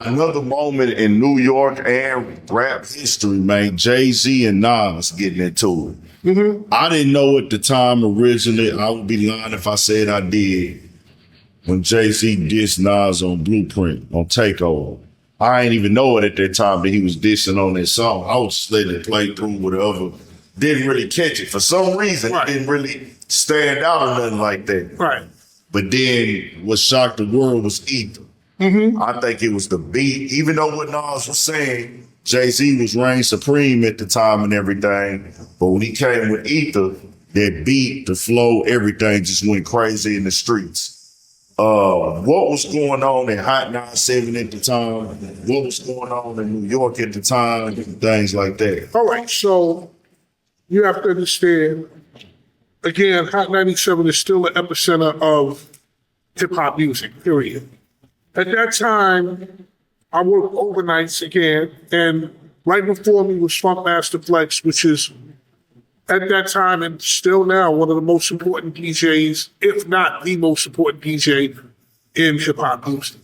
Another moment in New York and rap history, man. Jay-Z and Nas getting into it. Mm-hmm. I didn't know at the time originally. I would be lying if I said I did. When Jay-Z dissed Nas on Blueprint, on Takeover. I ain't even know it at that time that he was dissing on that song. I was just letting it play through whatever. Didn't really catch it. For some reason, Right. It didn't really stand out or nothing like that. Right. But then what shocked the world was Ether. Mm-hmm. I think it was the beat. Even though what Nas was saying, Jay-Z was reign supreme at the time and everything. But when he came with Ether, that beat, the flow, everything just went crazy in the streets. What was going on in Hot 97 at the time? What was going on in New York at the time? Things like that. All right, so you have to understand, again, Hot 97 is still the epicenter of hip-hop music, period. At that time, I worked overnights again, and right before me was Funkmaster Flex, which is, at that time and still now, one of the most important DJs, if not the most important DJ in hip-hop music.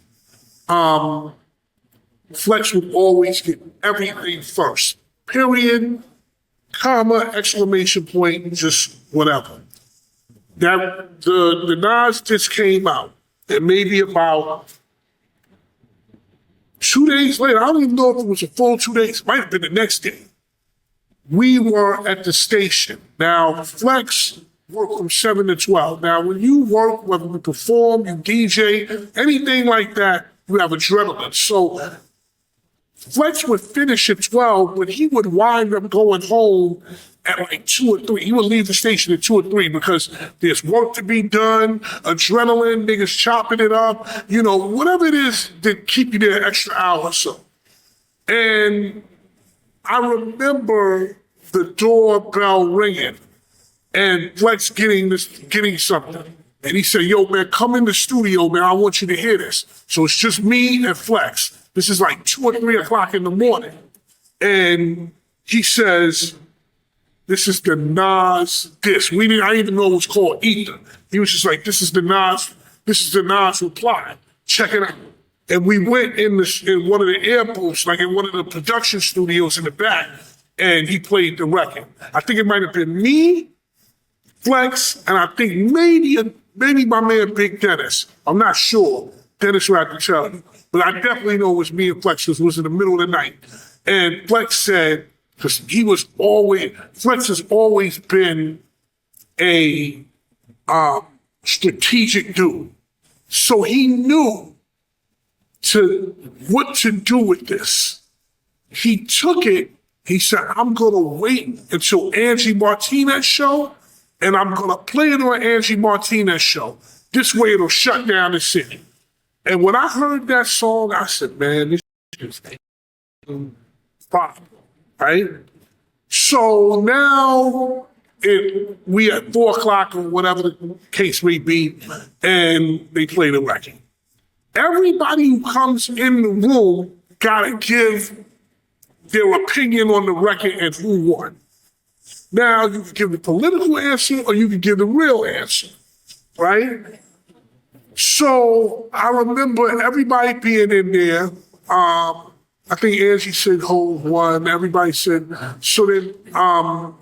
Flex would always get everything first. Period, comma, exclamation point, just whatever. That the Nas just came out, and maybe about 2 days later, I don't even know if it was a full 2 days, it might have been the next day. We were at the station. Now, Flex worked from 7 to 12. Now, when you work, whether you perform, you DJ, anything like that, you have adrenaline. So Flex would finish at 12, but he would wind up going home at like 2 or 3. He would leave the station at 2 or 3 because there's work to be done, adrenaline, niggas chopping it up, whatever it is that keep you there an extra hour or so. And I remember the doorbell ringing and Flex getting something. And he said, yo, man, come in the studio, man. I want you to hear this. So it's just me and Flex. This is like 2 or 3 o'clock in the morning. And he says, this is the Nas diss. I didn't even know it was called Ether. He was just like, this is the Nas reply. Check it out. And we went in one of the air booths, like in one of the production studios in the back, and he played the record. I think it might have been me, Flex, and I think maybe my man Big Dennis. I'm not sure. Dennis will have to tell you. But I definitely know it was me and Flex because it was in the middle of the night. And Flex said, because Flex has always been a strategic dude. So he knew what to do with this. He took it, he said, I'm gonna wait until Angie Martinez show, and I'm gonna play it on Angie Martinez show. This way it'll shut down the city. And when I heard that song, I said, man, this is fire, right? So now we at 4 o'clock or whatever the case may be, and they play the record. Everybody who comes in the room gotta give their opinion on the record and who won. Now, you can give the political answer or you can give the real answer, right? So I remember everybody being in there. I think Angie said Hov won. Everybody said, so then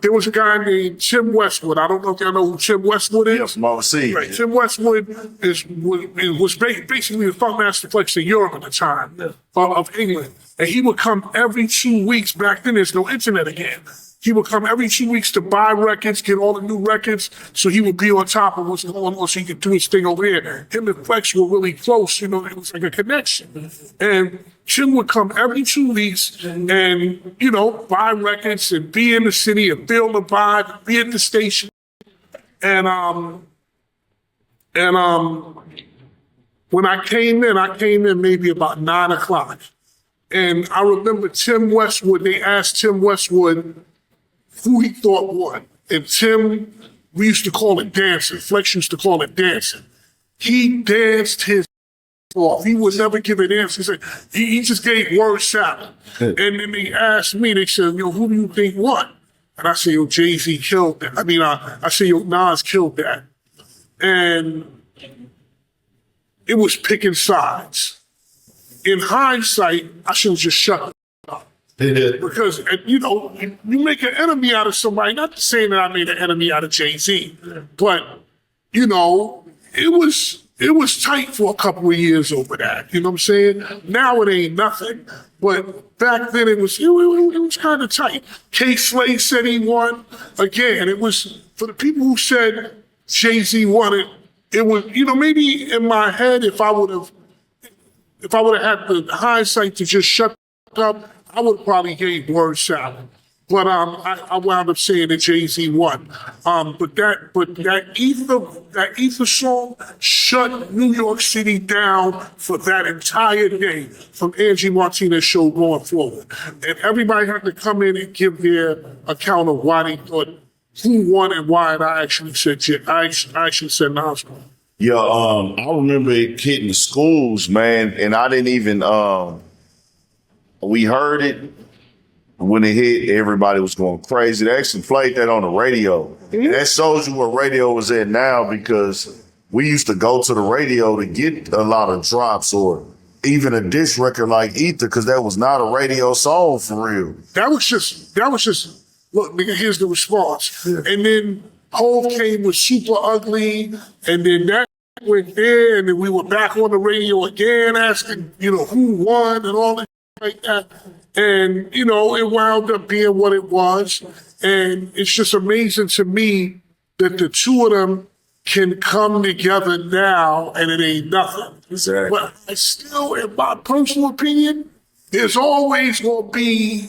there was a guy named Tim Westwood. I don't know if y'all know who Tim Westwood is. Yes, Mama C. Right. Tim Westwood was basically the Funkmaster Flex in Europe at the time, of England. And he would come every 2 weeks. Back then, there's no internet again. He would come every 2 weeks to buy records, get all the new records, so he would be on top of what's going on so he could do his thing over here. Him and Flex were really close, it was like a connection. And Tim would come every 2 weeks and, buy records and be in the city and feel the vibe, be at the station. And when I came in maybe about 9 o'clock. And I remember Tim Westwood, they asked Tim Westwood who he thought won. And Tim, we used to call it dancing. Flex used to call it dancing. He danced his off. He would never give an answer. He just gave word salad. And then they asked me, they said, who do you think won? And I said, Jay-Z killed that. I said, Nas killed that. And it was picking sides. in hindsight, I should have just shut up. Because, you know, you make an enemy out of somebody, not saying that I made an enemy out of Jay-Z, but, you know, it was tight for a couple of years over that. You know what I'm saying? Now it ain't nothing. But back then it was kind of tight. K. Slade said he won. Again, it was, for the people who said Jay-Z won it, it was, you know, maybe in my head, if I would have had the hindsight to just shut up, I would have probably gave word salad. But I wound up saying that Jay-Z won. But that Ether song shut New York City down for that entire day from Angie Martinez's show going forward. And everybody had to come in and give their account of why they thought who won and why. And I actually said Nas won. Yeah, I remember it hitting the schools, man, and I didn't even we heard it. When it hit, everybody was going crazy. They actually played that on the radio. Mm-hmm. And that shows you where radio was at now, because we used to go to the radio to get a lot of drops or even a diss record like Ether, because that was not a radio song for real. That was just, look, nigga, here's the response. Yeah. And then Hov came with Super Ugly, and then that went there, and then we were back on the radio again asking, you know, who won and all that like that. And, you know, it wound up being what it was. And it's just amazing to me that the two of them can come together now and it ain't nothing. Exactly. But I still, in my personal opinion, there's always going to be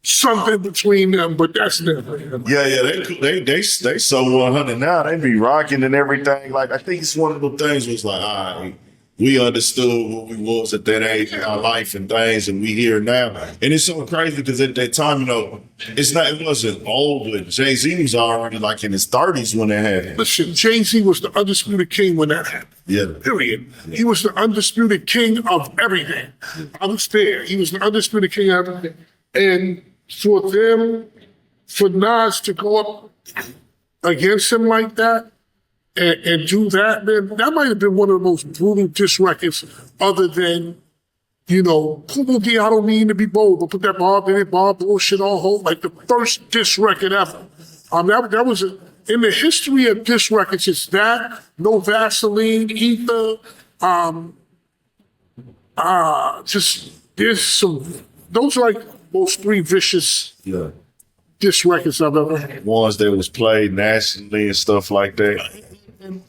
something between them, but that's never. Yeah, they so 100 now. They be rocking and everything. Like, I think it's one of the things was like, all right, we understood what we was at that age in our life and things, and we here now. And it's so crazy because at that time, you know, it wasn't old, but Jay-Z was already like in his 30s when that happened. Listen, Jay-Z was the undisputed king when that happened. Yeah. Period. Yeah. He was the undisputed king of everything. I was there. He was the undisputed king of everything. And for Nas to go up against him like that, and do that, man, that might have been one of the most brutal diss records other than, you know, Puma D, I don't mean to be bold, but put that Bob in it, Bob bullshit on hold, like the first diss record ever. That was, in the history of diss records, it's that, No Vaseline, Ether, just, there's some, those are like most three vicious diss records I've ever had. Ones that was played nationally and stuff like that. And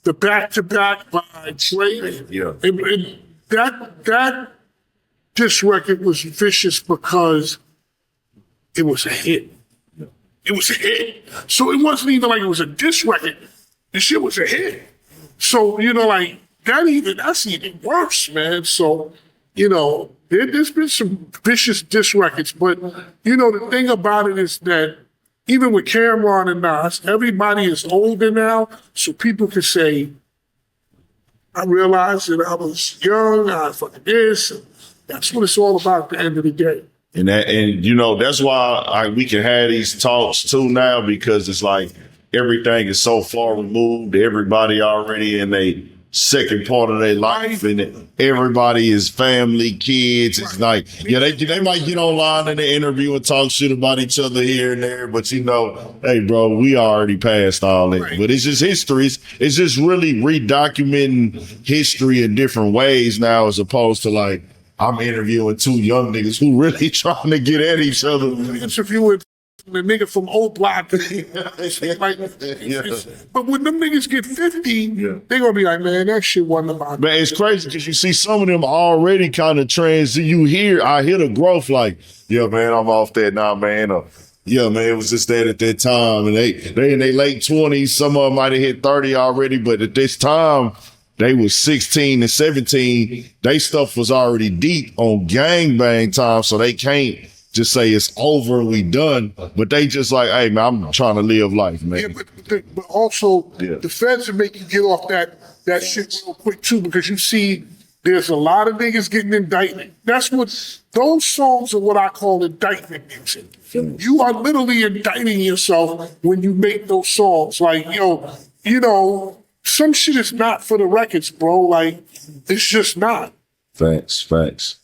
the back-to-back by Drake. Yeah. And that diss record was vicious because it was a hit. It was a hit. So it wasn't even like it was a diss record. The shit was a hit. So, you know, like, that's even worse, man. So, you know, there's been some vicious diss records, but, you know, the thing about it is that even with Cameron and Nas, everybody is older now, so people can say, I realized that I was young, I fucking this. That's what it's all about at the end of the day. And you know, that's why we can have these talks too now, because it's like everything is so far removed. Everybody already in a second part of their life, and everybody is family, kids. It's like, yeah, they might get online in the interview and talk shit about each other here and there, but you know, hey, bro, we already passed all that. Right. But it's just history. It's just really redocumenting history in different ways now, as opposed to like, I'm interviewing two young niggas who really trying to get at each other. Interviewing the nigga from old block. But when them niggas get 50, they gonna be like, man, that shit wasn't about. Man, it's crazy because you see some of them already kind of I hear the growth like, yeah, man, I'm off that now, man. Yeah, man, it was just that at that time. And they in their late 20s. Some of them might have hit 30 already, but at this time, they was 16 and 17. They stuff was already deep on gangbang time, so they can't just say it's over and we done. But they just like, hey, man, I'm trying to live life, man. Yeah, but also, the feds will make you get off that shit real quick, too, because you see there's a lot of niggas getting indicted. Those songs are what I call indictment music. You are literally indicting yourself when you make those songs. Like, yo, you know, some shit is not for the records, bro. Like, it's just not. Facts.